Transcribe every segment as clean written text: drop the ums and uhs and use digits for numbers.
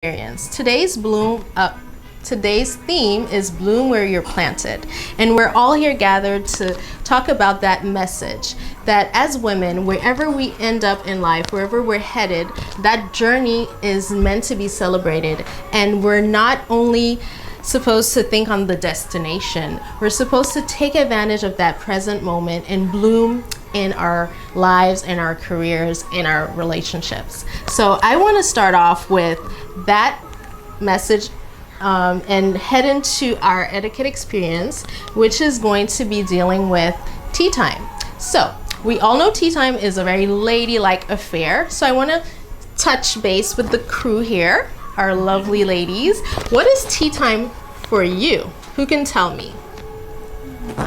experience. Today's theme is bloom where you're planted, and we're all here gathered to talk about that message that as women, wherever we end up in life, wherever we're headed, that journey is meant to be celebrated. And we're not only supposed to think on the destination, we're supposed to take advantage of that present moment and bloom in our lives, in our careers, in our relationships. So I want to start off with that message and head into our etiquette experience, which is going to be dealing with tea time. So we all know tea time is a very ladylike affair. So I want to touch base with the crew here, our lovely ladies. What is tea time for you? Who can tell me?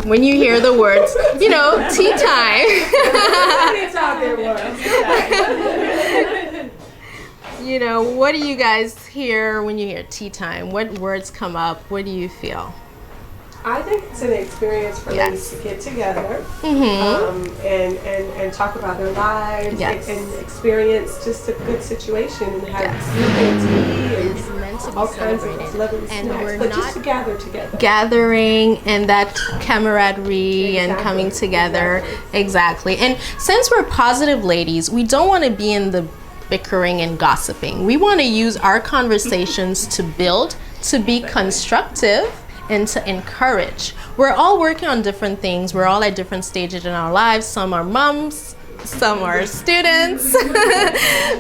When you hear the words, you know, tea time. You know, what do you guys hear when you hear tea time? What words come up? What do you feel? I think it's an experience for ladies to get together and talk about their lives and experience just a good situation and have tea and all kinds of lovely snacks, but just to gather together. Gathering and that camaraderie and coming together. Exactly. And since we're positive ladies, we don't want to be in the bickering and gossiping. We want to use our conversations to build, to be constructive, and to encourage. We're all working on different things. We're all at different stages in our lives. Some are moms, some are students,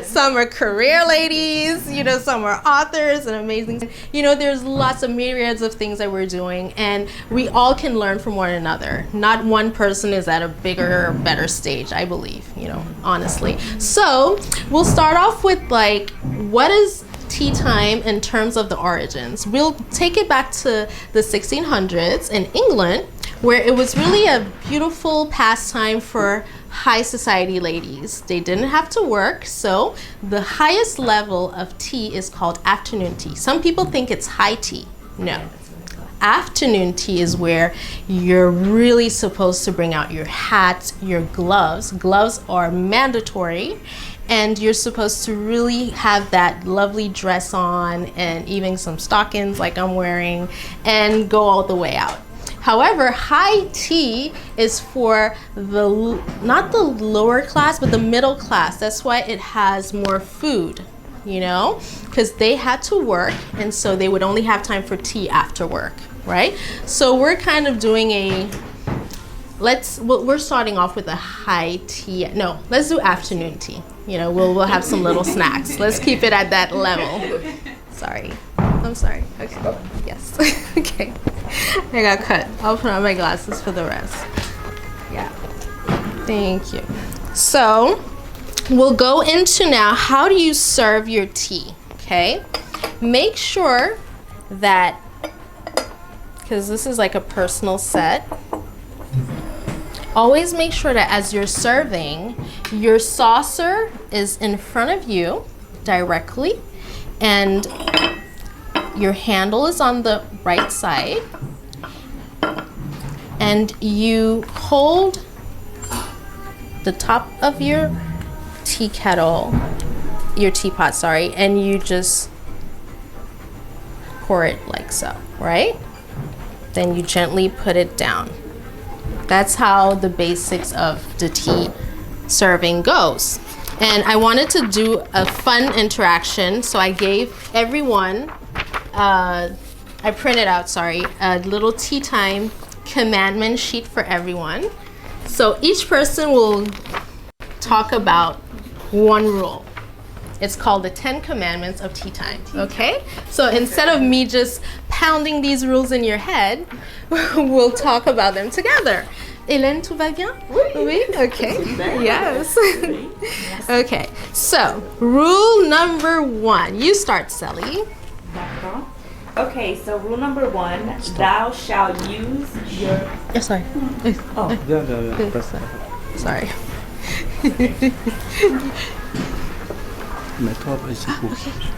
some are career ladies, you know, some are authors and amazing. You know, there's lots of myriads of things that we're doing, and we all can learn from one another. Not one person is at a bigger or better stage, I believe, you know, honestly. So we'll start off with like, what is tea time in terms of the origins? We'll take it back to the 1600s in England, where it was really a beautiful pastime for high society ladies. They didn't have to work, so the highest level of tea is called afternoon tea. Some people think it's high tea. No. Afternoon tea is where you're really supposed to bring out your hat, your gloves. Gloves are mandatory, and you're supposed to really have that lovely dress on and even some stockings like I'm wearing and go all the way out. However, high tea is for not the lower class, but the middle class. That's why it has more food, you know, because they had to work, and so they would only have time for tea after work, right? So we're kind of doing we're starting off with a high tea. No, let's do afternoon tea. You know, we'll have some little snacks. Let's keep it at that level. Sorry. I'm sorry. Okay. Yes. Okay. I got cut. I'll put on my glasses for the rest. Yeah. Thank you. So we'll go into now, how do you serve your tea? Okay. Make sure that, because this is like a personal set, always make sure that as you're serving, your saucer is in front of you directly, and your handle is on the right side, and you hold the top of your tea kettle, your teapot, sorry, and you just pour it like so, right? Then you gently put it down. That's how the basics of the tea serving goes. And I wanted to do a fun interaction, so I gave everyone, I printed out, a little tea time commandment sheet for everyone. So each person will talk about one rule. It's called the 10 Commandments of Tea Time, okay? So instead of me just pounding these rules in your head, we'll talk about them together. Hélène, tout va bien? Oui. Okay. Yes. Okay. So, rule number 1. You start, Sally. Okay, so rule number 1, thou shalt use your... Sorry. Oh. Sorry.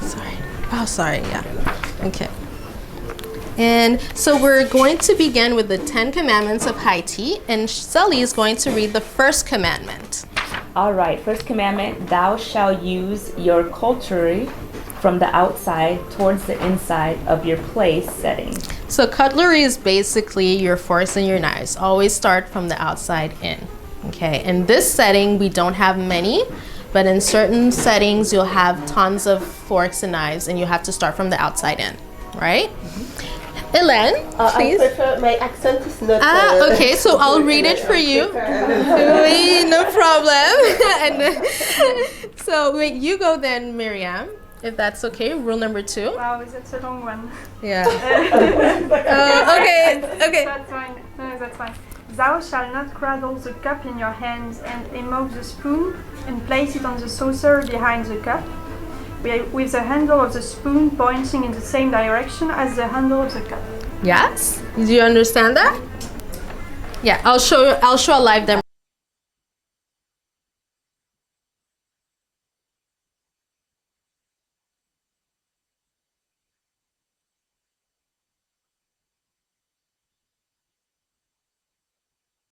Sorry. Oh, sorry, yeah. Okay. And so we're going to begin with the 10 Commandments of high tea, and Sally is going to read the first commandment. All right, first commandment, thou shalt use your cutlery from the outside towards the inside of your place setting. So cutlery is basically your forks and your knives. Always start from the outside in. Okay, in this setting, we don't have many, but in certain settings, you'll have tons of forks and knives, and you have to start from the outside in, right? Hélène, please. I prefer, my accent is not... Okay, so I'll read it for you. Oui, no problem. And so wait, you go then, Miriam, if that's okay. Rule number 2. Wow, that's a long one. Yeah. Okay. That's fine. No, that's fine. Thou shalt not cradle the cup in your hands and remove the spoon and place it on the saucer behind the cup, with the handle of the spoon pointing in the same direction as the handle of the cup. Yes? Do you understand that? Yeah, I'll show a live demo.